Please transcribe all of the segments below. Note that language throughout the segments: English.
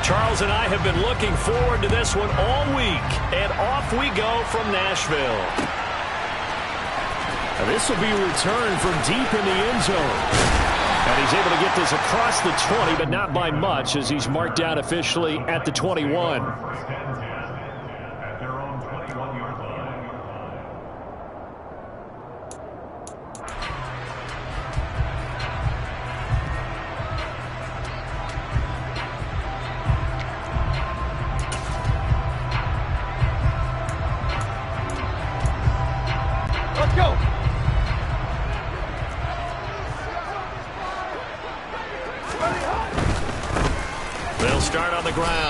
Charles and I have been looking forward to this one all week. And off we go from Nashville. Now this will be returned from deep in the end zone. And he's able to get this across the 20, but not by much as he's marked down officially at the 21.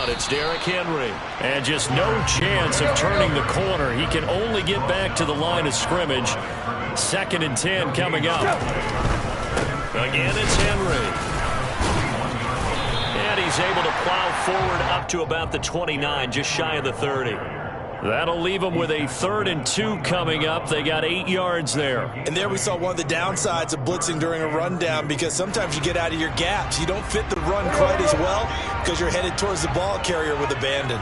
It's Derrick Henry. And just no chance of turning the corner. He can only get back to the line of scrimmage. 2nd and 10 coming up. Again, it's Henry. And he's able to plow forward up to about the 29, just shy of the 30. That'll leave them with a 3rd and 2 coming up. They got 8 yards there. And there we saw one of the downsides of blitzing during a rundown, because sometimes you get out of your gaps. You don't fit the run quite as well because you're headed towards the ball carrier with abandon.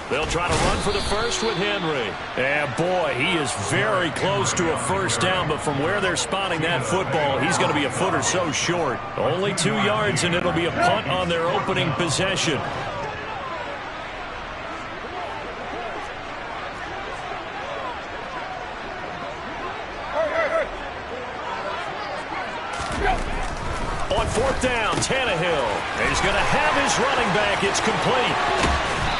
They'll try to run for the first with Henry. And boy, he is very close to a first down, but from where they're spotting that football, he's going to be a foot or so short. Only 2 yards, and it'll be a punt on their opening possession. On 4th down, Tannehill. He's going to have his running back. It's complete.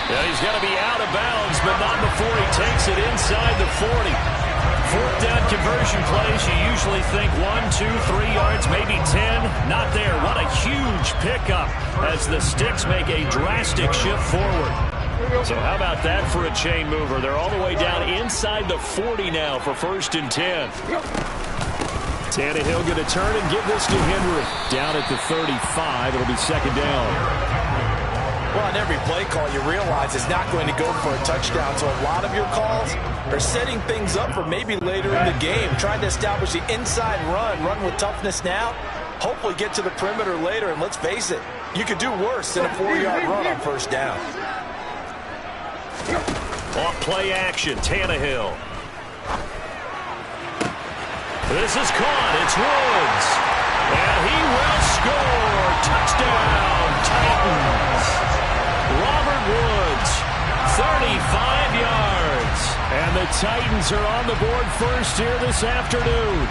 Yeah, he's got to be out of bounds, but not before he takes it inside the 40. 4th down conversion plays, you usually think 1, 2, 3 yards, maybe 10. Not there. What a huge pickup as the Sticks make a drastic shift forward. So how about that for a chain mover? They're all the way down inside the 40 now for 1st and 10. Tannehill going to turn and give this to Henry. Down at the 35, it'll be 2nd down. Well, on every play call, you realize it's not going to go for a touchdown. So a lot of your calls are setting things up for maybe later in the game, trying to establish the inside run with toughness now, hopefully get to the perimeter later. And let's face it, you could do worse than a 4-yard run on 1st down. Off play action, Tannehill. This is caught. It's Woods. And he will score. Touchdown, Titans. Robert Woods, 35 yards. And the Titans are on the board first here this afternoon.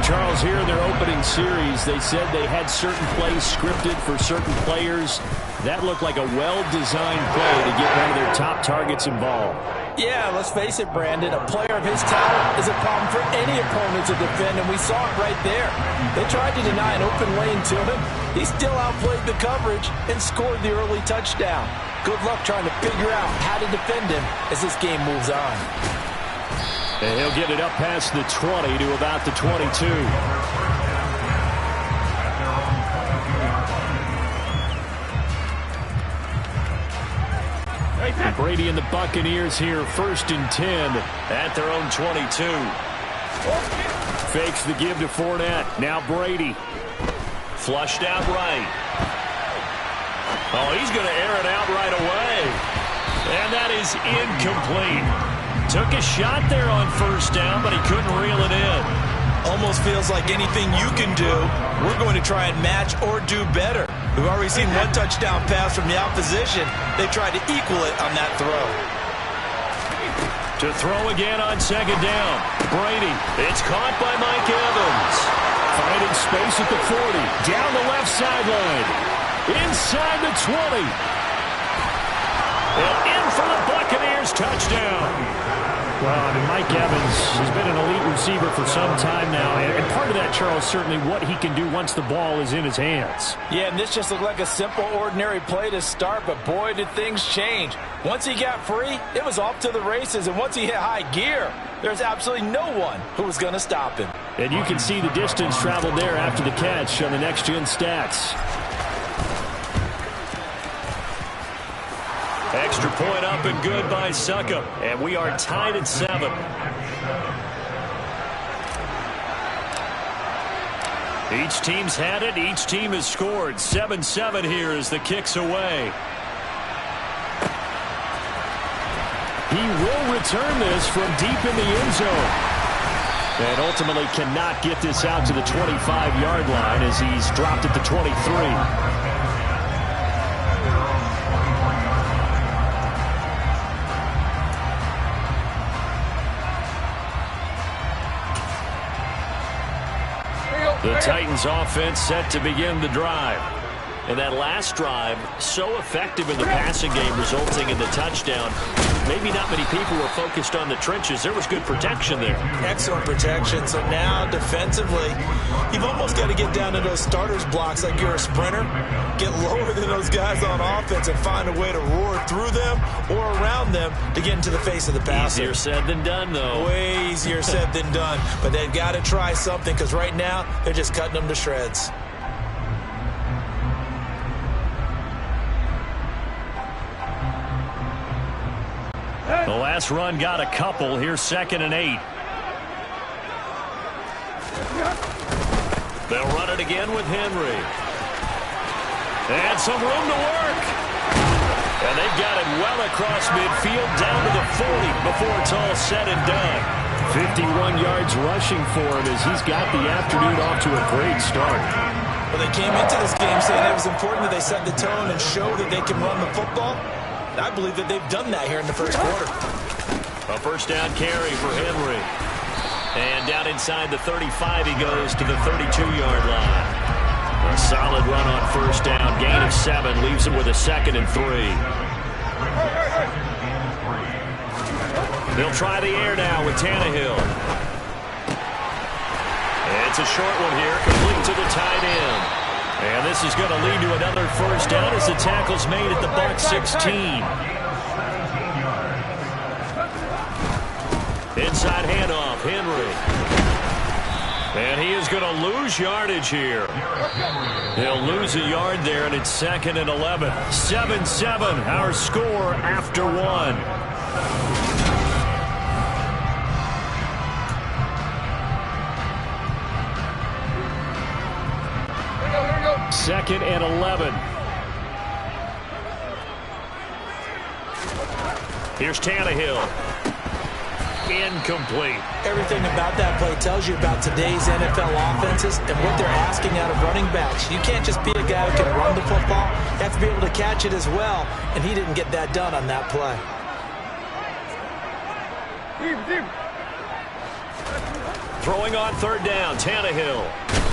Charles, here in their opening series, they said they had certain plays scripted for certain players. That looked like a well-designed play to get one of their top targets involved. Yeah, let's face it, Brandon. A player of his talent is a problem for any opponent to defend, and we saw it right there. They tried to deny an open lane to him. He still outplayed the coverage and scored the early touchdown. Good luck trying to figure out how to defend him as this game moves on. And he'll get it up past the 20 to about the 22. And Brady and the Buccaneers here, 1st and 10 at their own 22. Fakes the give to Fournette. Now Brady. Flushed out right. Oh, he's going to air it out right away. And that is incomplete. Took a shot there on 1st down, but he couldn't reel it in. Almost feels like anything you can do, we're going to try and match or do better. We've already seen one touchdown pass from the opposition. They tried to equal it on that throw. To throw again on 2nd down. Brady. It's caught by Mike Evans. Finding space at the 40. Down the left sideline. Inside the 20. And in for the Buccaneers touchdown. Well, I mean, Mike Evans has been an elite receiver for some time now. And part of that, Charles, certainly what he can do once the ball is in his hands. Yeah, and this just looked like a simple, ordinary play to start, but boy, did things change. Once he got free, it was off to the races, and once he hit high gear, there's absolutely no one who was going to stop him. And you can see the distance traveled there after the catch on the next-gen stats. Extra point up and good by Succop. And we are tied at 7. Each team's had it. Each team has scored. 7-7 here as the kick's away. He will return this from deep in the end zone. And ultimately cannot get this out to the 25-yard line as he's dropped at the 23. The Titans offense set to begin the drive. And that last drive, so effective in the passing game, resulting in the touchdown. Maybe not many people were focused on the trenches. There was good protection there. Excellent protection. So now, defensively, you've almost got to get down to those starters blocks like you're a sprinter. Get lower than those guys on offense and find a way to roar through them or around them to get into the face of the passer. Easier said than done, though. Way easier said than done. But they've got to try something because right now, they're just cutting them to shreds. The last run got a couple. Here's 2nd and 8. They'll run it again with Henry. And some room to work. And they've got it well across midfield down to the 40 before it's all said and done. 51 yards rushing for him as he's got the afternoon off to a great start. Well, they came into this game saying it was important that they set the tone and show that they can run the football. I believe that they've done that here in the first quarter. A first down carry for Henry. And down inside the 35 he goes to the 32-yard line. A solid run on first down. Gain of 7 leaves him with a 2nd and 3. They'll try the air now with Tannehill. It's a short one here, complete to the tight end. And this is going to lead to another first down as the tackle's made at the Bucs 16. Inside handoff, Henry. And he is going to lose yardage here. He'll lose a yard there, and it's 2nd and 11. 7-7, our score after 1. 2nd and 11. Here's Tannehill. Incomplete. Everything about that play tells you about today's NFL offenses and what they're asking out of running backs. You can't just be a guy who can run the football. You have to be able to catch it as well, and he didn't get that done on that play. Throwing on 3rd down, Tannehill.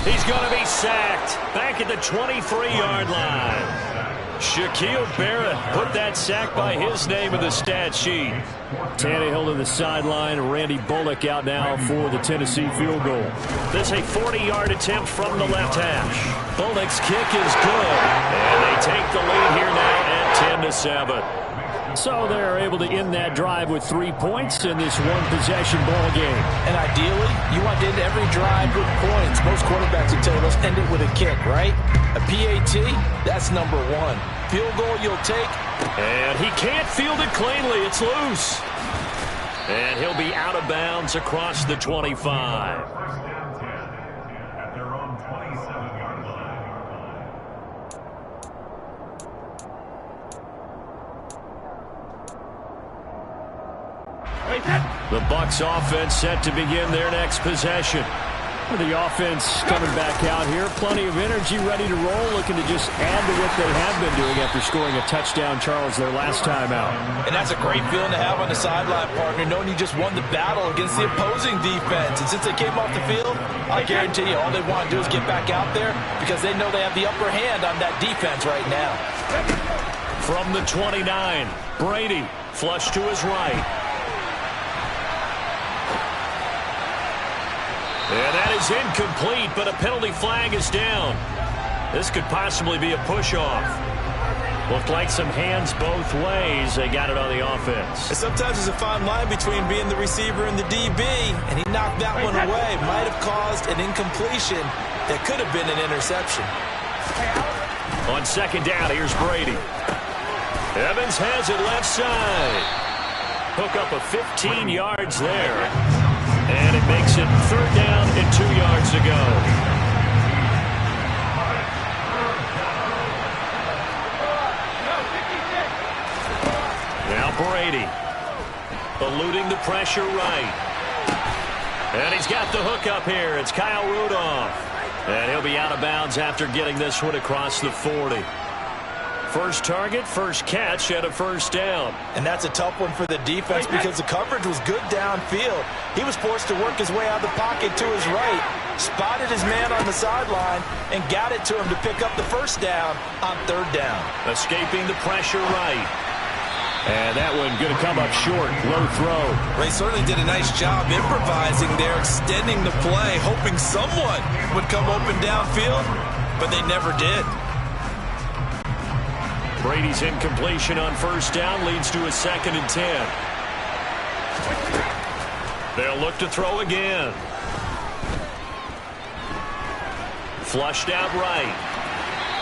He's going to be sacked back at the 23-yard line. Shaquille Barrett put that sack by his name in the stat sheet. Tannehill to the sideline. Randy Bullock out now for the Tennessee field goal. This a 40-yard attempt from the left hash. Bullock's kick is good. And they take the lead here now at 10-7. So they're able to end that drive with 3 points in this one-possession ball game. And ideally, you want to end every drive with points. Most quarterbacks will tell you, let's end it with a kick, right? A PAT, that's number 1. Field goal you'll take. And he can't field it cleanly. It's loose. And he'll be out of bounds across the 25. The Bucs offense set to begin their next possession. The offense coming back out here. Plenty of energy, ready to roll, looking to just add to what they have been doing after scoring a touchdown, Charles, their last time out. And that's a great feeling to have on the sideline, partner, knowing you just won the battle against the opposing defense. And since they came off the field, I guarantee you all they want to do is get back out there because they know they have the upper hand on that defense right now. From the 29, Brady, flush to his right. And that is incomplete, but a penalty flag is down. This could possibly be a push-off. Looked like some hands both ways. They got it on the offense. And sometimes there's a fine line between being the receiver and the DB, and he knocked that one away. Might have caused an incompletion that could have been an interception. On 2nd down, here's Brady. Evans has it left side. Hook up a 15 yards there. And it makes it 3rd down and 2 yards to go. Brady. Eluding the pressure right. And he's got the hook up here. It's Kyle Rudolph. And he'll be out of bounds after getting this one across the 40. First target, first catch, and a first down. And that's a tough one for the defense because the coverage was good downfield. He was forced to work his way out of the pocket to his right, spotted his man on the sideline, and got it to him to pick up the first down on third down. Escaping the pressure right. And that one going to come up short. Low throw. They certainly did a nice job improvising there, extending the play, hoping someone would come open downfield, but they never did. Brady's incompletion on first down leads to a 2nd and 10. They'll look to throw again. Flushed out right.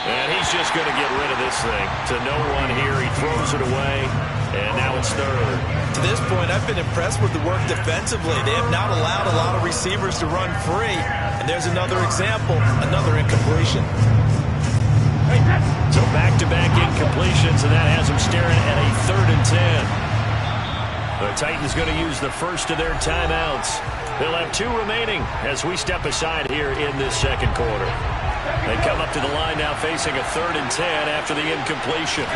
And he's just going to get rid of this thing. To no one here. He throws it away. And now it's third. To this point, I've been impressed with the work defensively. They have not allowed a lot of receivers to run free. And there's another example, another incompletion. So back-to-back incompletions, and that has them staring at a 3rd and 10. The Titans going to use the first of their timeouts. They'll have 2 remaining as we step aside here in this second quarter. They come up to the line now facing a 3rd and 10 after the incompletion.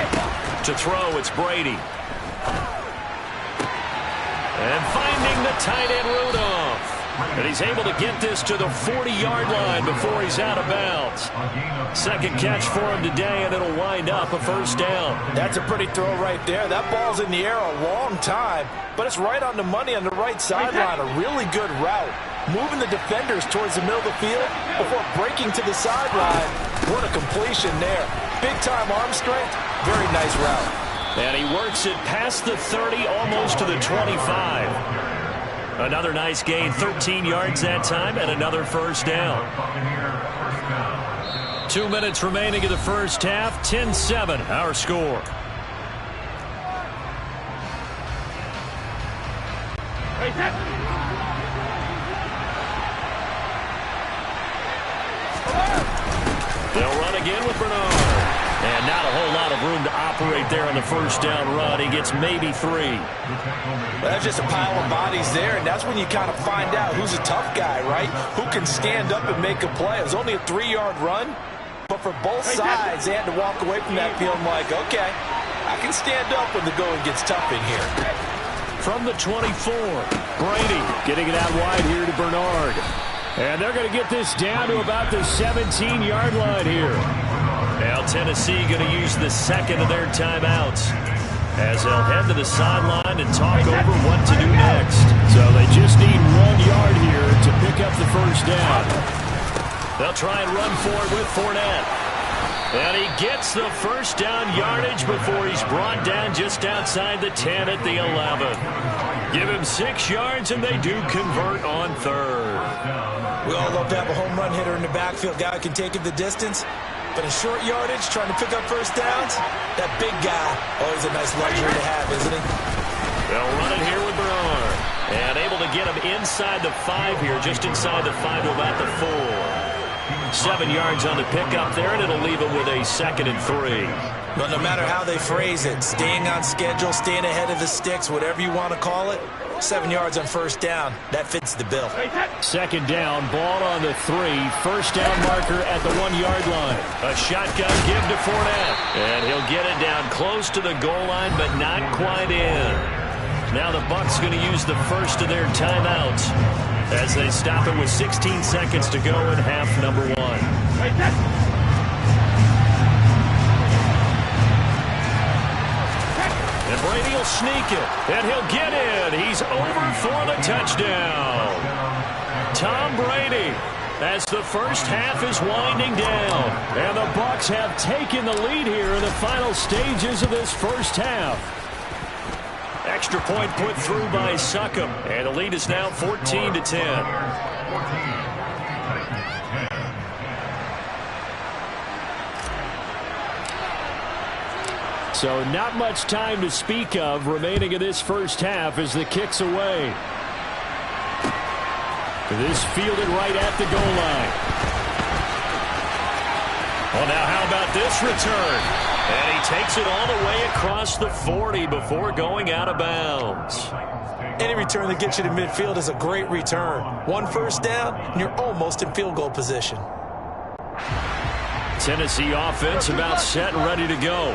To throw, it's Brady. And finding the tight end Rudolph. And he's able to get this to the 40-yard line before he's out of bounds. Second catch for him today, and it'll wind up a first down. That's a pretty throw right there. That ball's in the air a long time, but it's right on the money on the right sideline. A really good route. Moving the defenders towards the middle of the field before breaking to the sideline. What a completion there. Big-time arm strength. Very nice route. And he works it past the 30, almost to the 25. Another nice gain, 13 yards that time, and another first down. 2 minutes remaining in the first half, 10-7, our score. They'll run again with Bernard. And not a whole lot of room to operate there on the first down run. He gets maybe 3. Well, that's just a pile of bodies there, and that's when you kind of find out who's a tough guy, right? Who can stand up and make a play. It was only a 3-yard run, but for both sides, they had to walk away from that feeling like, okay, I can stand up when the going gets tough in here. From the 24, Brady getting it out wide here to Bernard. And they're going to get this down to about the 17-yard line here. Now Tennessee going to use the second of their timeouts as they'll head to the sideline and talk over what to do next. So they just need 1 yard here to pick up the first down. They'll try and run for it with Fournette. And he gets the first down yardage before he's brought down just outside the 10 at the 11. Give him 6 yards, and they do convert on third. We all love to have a home run hitter in the backfield, guy who can take it the distance. But in short yardage, trying to pick up first downs, that big guy, always a nice luxury to have, isn't he? They'll run it here with Bernard. And able to get him inside the 5 here, just inside the 5 to about the 4. 7 yards on the pickup there, and it'll leave him with a 2nd and 3. But no matter how they phrase it, staying on schedule, staying ahead of the sticks, whatever you want to call it, 7 yards on first down, that fits the bill. Second down, ball on the 3. First down marker at the 1 yard line. A shotgun give to Fournette. And he'll get it down close to the goal line, but not quite in. Now the Bucs going to use the first of their timeouts as they stop it with 16 seconds to go in half number 1. And Brady will sneak it, and he'll get in. He's over for the touchdown. Tom Brady, as the first half is winding down. And the Bucs have taken the lead here in the final stages of this first half. Extra point put through by Succop, and the lead is now 14-10. So not much time to speak of remaining in this first half as the kick's away. This fielded right at the goal line. Well, now how about this return? And he takes it all the way across the 40 before going out of bounds. Any return that gets you to midfield is a great return. One first down, and you're almost in field goal position. Tennessee offense about set and ready to go.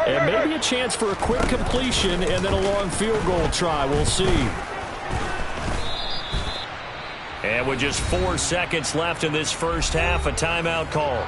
And maybe a chance for a quick completion and then a long field goal try. We'll see. And with just 4 seconds left in this first half, a timeout call.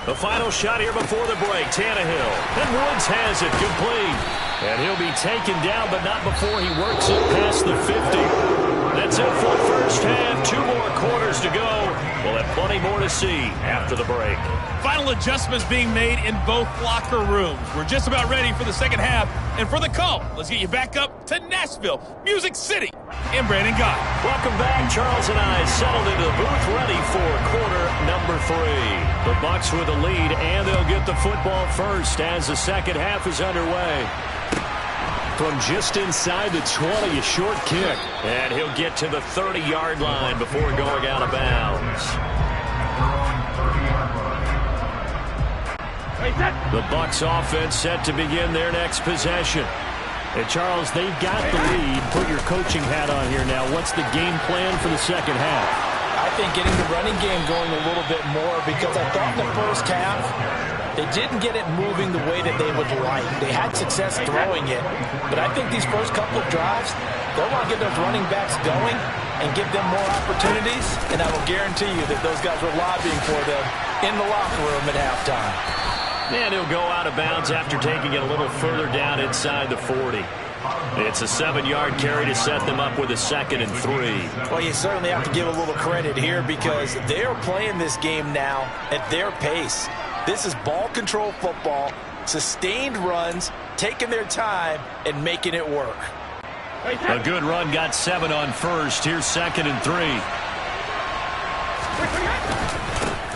The final shot here before the break. Tannehill. And Woods has it complete. And he'll be taken down, but not before he works it past the 50. That's it for the first half. 2 more quarters to go. We'll have plenty more to see after the break. Final adjustments being made in both locker rooms. We're just about ready for the second half. And for the call, let's get you back up to Nashville, Music City, and Brandon Gott. Welcome back. Charles and I settled into the booth, ready for quarter number 3. The Bucs with the lead, and they'll get the football first as the second half is underway. From just inside the 20, a short kick. And he'll get to the 30-yard line before going out of bounds. The Bucs offense set to begin their next possession. And Charles, they've got the lead. Put your coaching hat on here now. What's the game plan for the second half? I think getting the running game going a little bit more, because I thought in the first half they didn't get it moving the way that they would like. They had success throwing it, but I think these first couple of drives, they'll want to get those running backs going and give them more opportunities, and I will guarantee you that those guys were lobbying for them in the locker room at halftime. And he'll go out of bounds after taking it a little further down inside the 40. It's a 7-yard carry to set them up with a 2nd and 3. Well, you certainly have to give a little credit here, because they're playing this game now at their pace. This is ball control football, sustained runs, taking their time, and making it work. A good run got 7 on first. Here's 2nd and 3.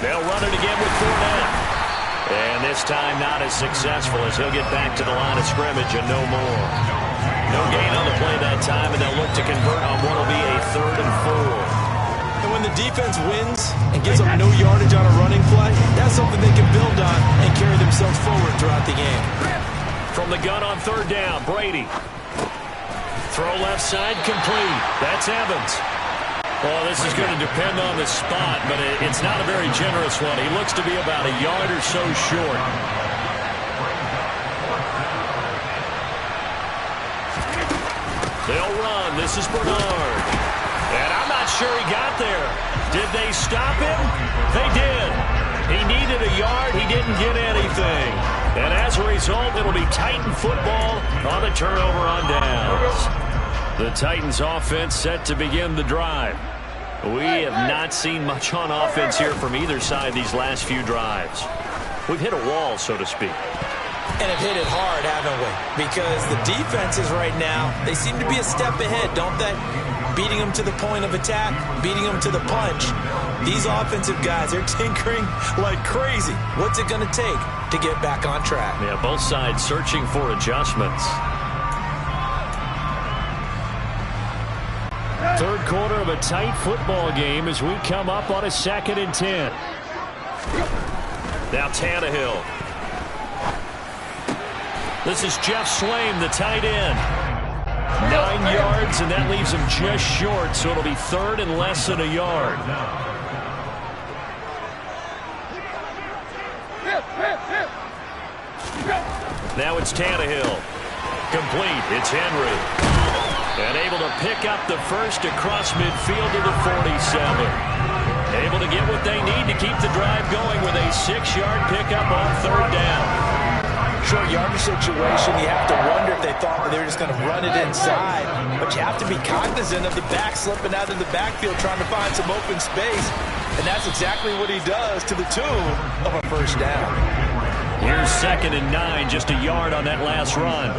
They'll run it again with Fournette. And this time not as successful, as he'll get back to the line of scrimmage and no more. No gain on the play that time, and they'll look to convert on what will be a 3rd and 4. And when the defense wins and gives up no yardage on a running play, that's something they can build on and carry themselves forward throughout the game. From the gun on 3rd down, Brady. Throw left side, complete. That's Evans. Well, this is going to depend on the spot, but it's not a very generous one. He looks to be about a yard or so short. They'll run. This is Bernard. And I'm not sure he got there. Did they stop him? They did. He needed a yard. He didn't get anything. And as a result, it'll be Titan football on the turnover on downs. The Titans offense set to begin the drive. We have not seen much on offense here from either side these last few drives. We've hit a wall, so to speak. And have hit it hard, haven't we? Because the defenses right now, they seem to be a step ahead, don't they? Beating them to the point of attack, beating them to the punch. These offensive guys, they're tinkering like crazy. What's it going to take to get back on track? Yeah, both sides searching for adjustments. 3rd quarter of a tight football game as we come up on a 2nd and 10. Now Tannehill. This is Jeff Swaim, the tight end. 9 yards, and that leaves him just short, so it'll be 3rd and less than a yard. Now it's Tannehill. Complete. It's Henry. And able to pick up the first across midfield to the 47. Able to get what they need to keep the drive going with a 6-yard pickup on 3rd down. Short yardage situation, you have to wonder if they thought that they were just going to run it inside. But you have to be cognizant of the back slipping out of the backfield trying to find some open space. And that's exactly what he does, to the tune of a 1st down. Here's 2nd and 9, just a yard on that last run.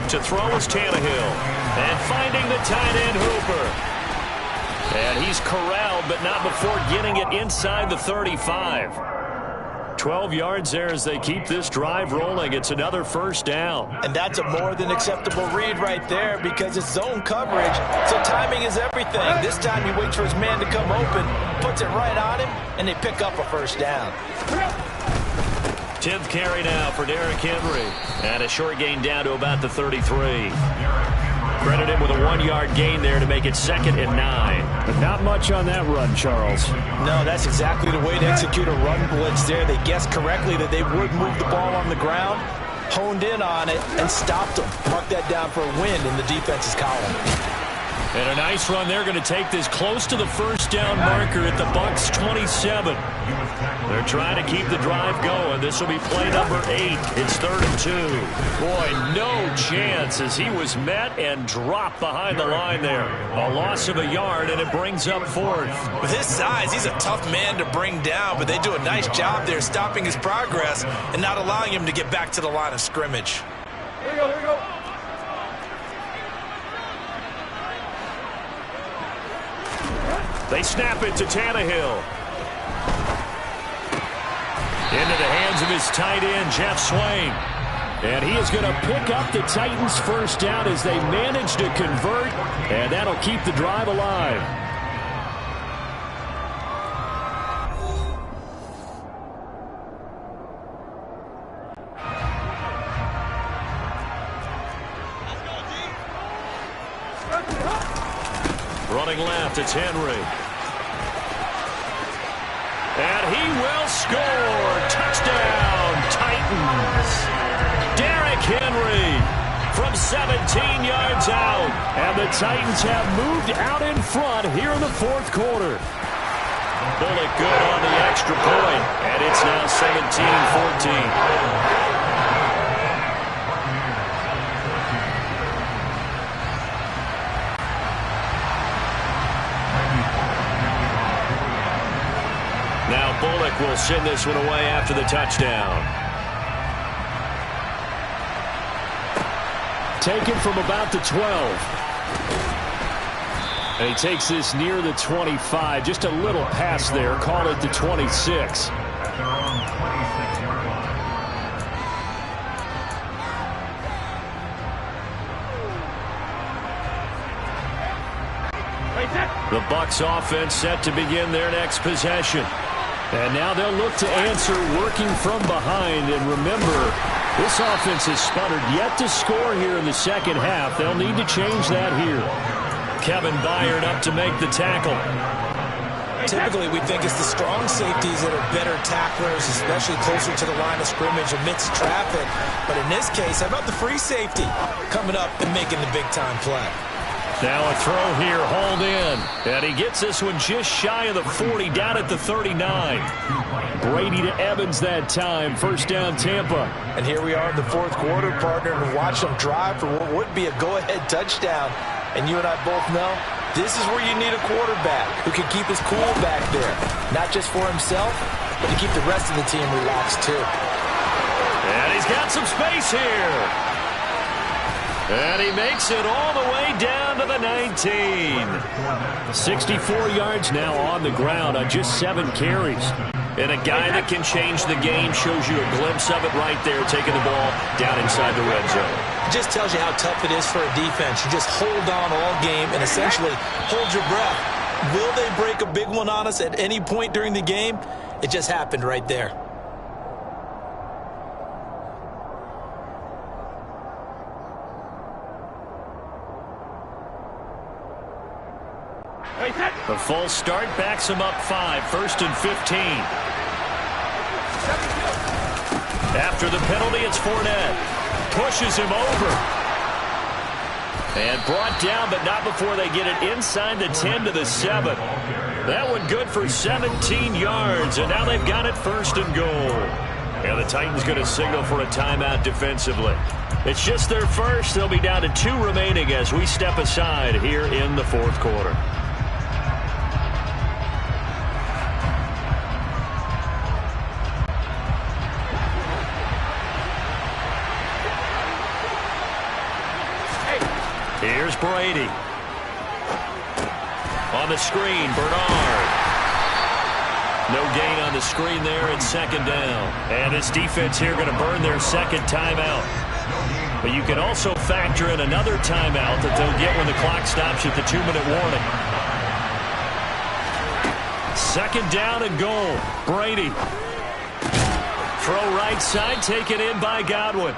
To throw is Tannehill. And finding the tight end, Hooper. And he's corralled, but not before getting it inside the 35. 12 yards there as they keep this drive rolling. It's another first down. And that's a more than acceptable read right there because it's zone coverage, so timing is everything. This time he waits for his man to come open, puts it right on him, and they pick up a first down. 10th carry now for Derrick Henry. And a short gain down to about the 33. Credit him with a 1-yard gain there to make it 2nd and 9. But not much on that run, Charles. No, that's exactly the way to execute a run blitz there. They guessed correctly that they would move the ball on the ground, honed in on it, and stopped them. Mark that down for a win in the defense's column. And a nice run. They're going to take this close to the first down marker at the Bucs' 27. They're trying to keep the drive going. This will be play number 8. It's 3rd and 2. Boy, no chance as he was met and dropped behind the line there. A loss of a yard, and it brings up 4th. With his size, he's a tough man to bring down, but they do a nice job there stopping his progress and not allowing him to get back to the line of scrimmage. Here we go, here we go. They snap it to Tannehill. Into the hands of his tight end, Jeff Swain. And he is going to pick up the Titans' first down as they manage to convert, and that'll keep the drive alive. Running left, it's Henry. And he will score. Touchdown, Titans. Derrick Henry from 17 yards out. And the Titans have moved out in front here in the 4th quarter. Bullock good on the extra point. And it's now 17-14. Now Bullock will send this one away after the touchdown. Taken from about the 12. And he takes this near the 25. Just a little pass there. Call it the 26. The Bucs offense set to begin their next possession. And now they'll look to answer working from behind. And remember, this offense has sputtered yet to score here in the second half. They'll need to change that here. Kevin Byard up to make the tackle. Typically, we think it's the strong safeties that are better tacklers, especially closer to the line of scrimmage amidst traffic. But in this case, how about the free safety coming up and making the big-time play? Now a throw here, hauled in. And he gets this one just shy of the 40, down at the 39. Brady to Evans that time. First down, Tampa. And here we are in the 4th quarter, partner, and watch them drive for what would be a go-ahead touchdown. And you and I both know this is where you need a quarterback who can keep his cool back there. Not just for himself, but to keep the rest of the team relaxed too. And he's got some space here. And he makes it all the way down to the 19. 64 yards now on the ground on just 7 carries. And a guy that can change the game shows you a glimpse of it right there, taking the ball down inside the red zone. It just tells you how tough it is for a defense. You just hold on all game and essentially hold your breath. Will they break a big one on us at any point during the game? It just happened right there. The false start backs him up 5, 1st and 15. After the penalty, it's Fournette. Pushes him over. And brought down, but not before they get it inside the 10 to the 7. That one good for 17 yards, and now they've got it 1st and goal. And the Titans going to signal for a timeout defensively. It's just their first. They'll be down to 2 remaining as we step aside here in the 4th quarter. Here's Brady. On On the screen, Bernard. No gain on the screen there. It's second down. And this defense here going to burn their second timeout. But you can also factor in another timeout that they'll get when the clock stops at the 2-minute warning. Second down and goal. Brady. Throw right side, taken in by Godwin.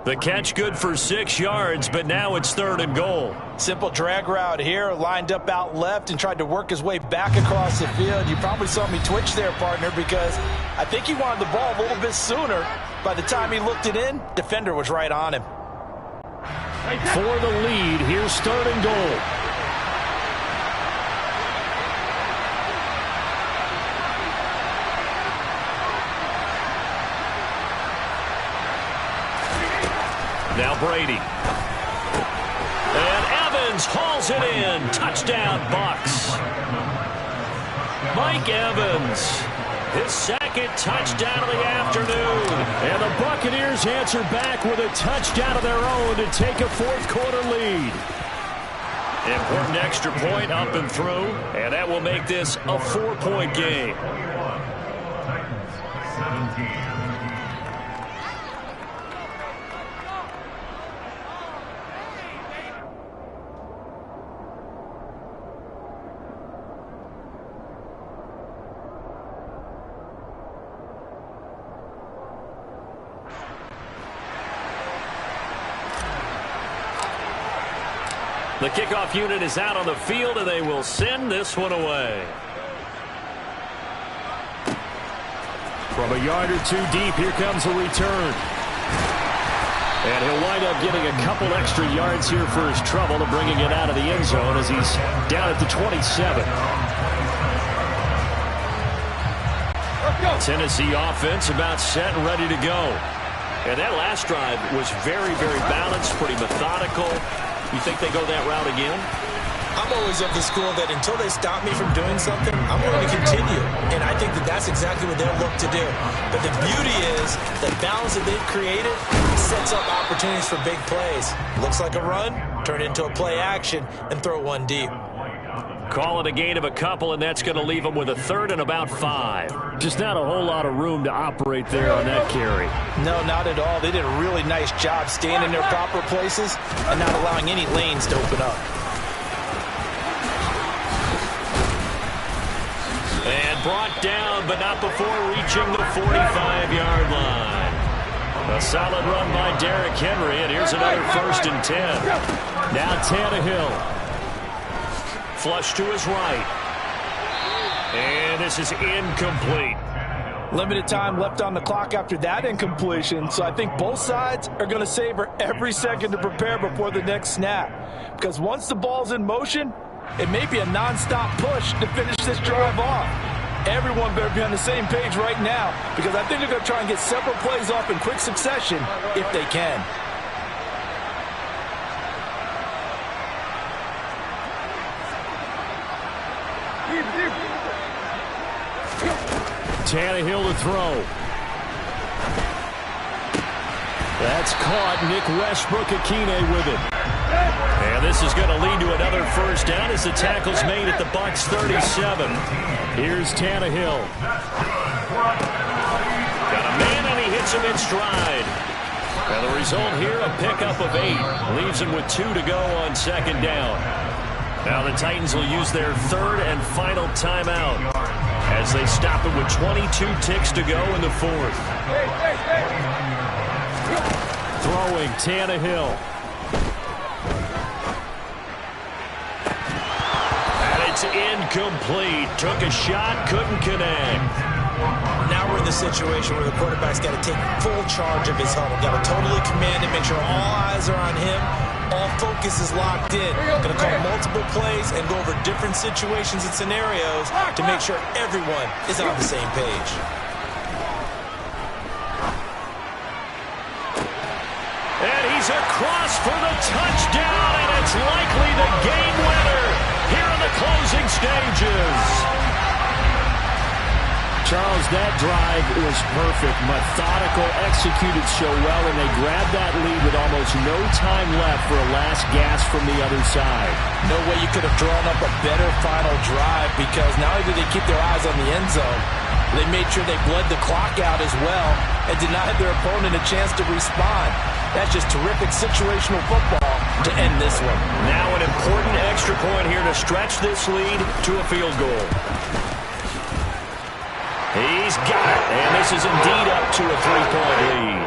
The catch good for 6 yards, but now it's third and goal. Simple drag route here, lined up out left and tried to work his way back across the field. You probably saw me twitch there, partner, because I think he wanted the ball a little bit sooner. By the time he looked it in, defender was right on him. For the lead, here's third and goal. Now Brady. And Evans hauls it in. Touchdown, Bucs. Mike Evans. His second touchdown of the afternoon. And the Buccaneers answer back with a touchdown of their own to take a fourth-quarter lead. Important extra point up and through. And that will make this a 4-point game. The kickoff unit is out on the field, and they will send this one away. From a yard or two deep, here comes a return. And he'll wind up getting a couple extra yards here for his trouble to bringing it out of the end zone as he's down at the 27. Tennessee offense about set and ready to go. And that last drive was very, very balanced, pretty methodical. You think they go that route again? I'm always of the school that until they stop me from doing something, I'm going to continue. And I think that that's exactly what they'll look to do. But the beauty is the balance that they've created sets up opportunities for big plays. Looks like a run, turn it into a play action, and throw one deep. Call it a gain of a couple, and that's going to leave them with a third and about 5. Just not a whole lot of room to operate there on that carry. No, not at all. They did a really nice job staying in their proper places and not allowing any lanes to open up. And brought down, but not before reaching the 45-yard line. A solid run by Derrick Henry, and here's another 1st and 10. Now Tannehill. Flush to his right. And this is incomplete. Limited time left on the clock after that incompletion, so I think both sides are going to savor every second to prepare before the next snap. Because once the ball's in motion, it may be a non-stop push to finish this drive off. Everyone better be on the same page right now, because I think they're going to try and get several plays off in quick succession if they can. Tannehill to throw. That's caught. Nick Westbrook-Akine with it. And this is going to lead to another first down as the tackle's made at the Bucs 37. Here's Tannehill. Got a man, and he hits him in stride. And the result here, a pickup of 8. Leaves him with 2 to go on second down. Now the Titans will use their third and final timeout as they stop it with 22 ticks to go in the 4th. Throwing Tannehill. And it's incomplete. Took a shot, couldn't connect. Now we're in the situation where the quarterback's got to take full charge of his huddle. Got to totally command it, make sure all eyes are on him. All focus is locked in. Going to call multiple plays and go over different situations and scenarios to make sure everyone is on the same page. And he's across for the touchdown, and it's likely the game winner here in the closing stages. Charles, that drive was perfect. Methodical, executed so well, and they grabbed that lead with almost no time left for a last gasp from the other side. No way you could have drawn up a better final drive, because not only did they keep their eyes on the end zone, they made sure they bled the clock out as well and denied their opponent a chance to respond. That's just terrific situational football to end this one. Now an important extra point here to stretch this lead to a field goal. He's got it, and this is indeed up to a 3-point lead.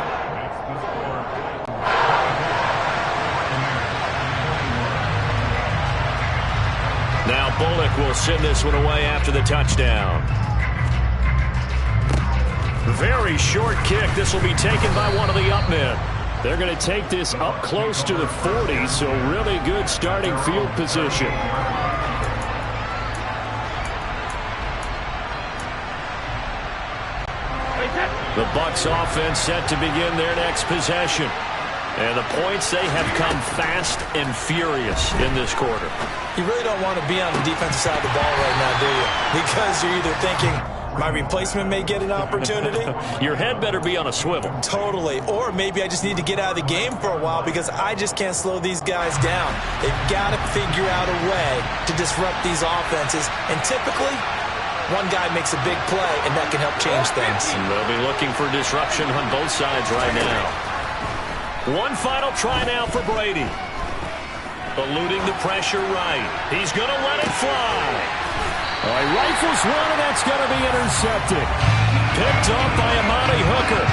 Now Bullock will send this one away after the touchdown. Very short kick. This will be taken by one of the up men. They're going to take this up close to the 40, so really good starting field position. The Bucs offense set to begin their next possession. And the points, they have come fast and furious in this quarter. You really don't want to be on the defensive side of the ball right now, do you? Because you're either thinking, my replacement may get an opportunity. Your head better be on a swivel. Totally. Or maybe I just need to get out of the game for a while because I just can't slow these guys down. They've got to figure out a way to disrupt these offenses. And typically, one guy makes a big play, and that can help change things. And they'll be looking for disruption on both sides right now. One final try now for Brady. Eluding the pressure right. He's going to let it fly. He rifles one, and that's going to be intercepted. Picked up by Amani Hooker.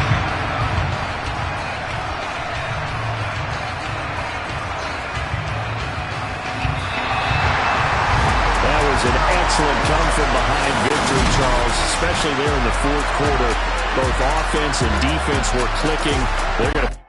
That was an excellent come-from-behind victory, Charles, especially there in the fourth quarter. Both offense and defense were clicking. They're going to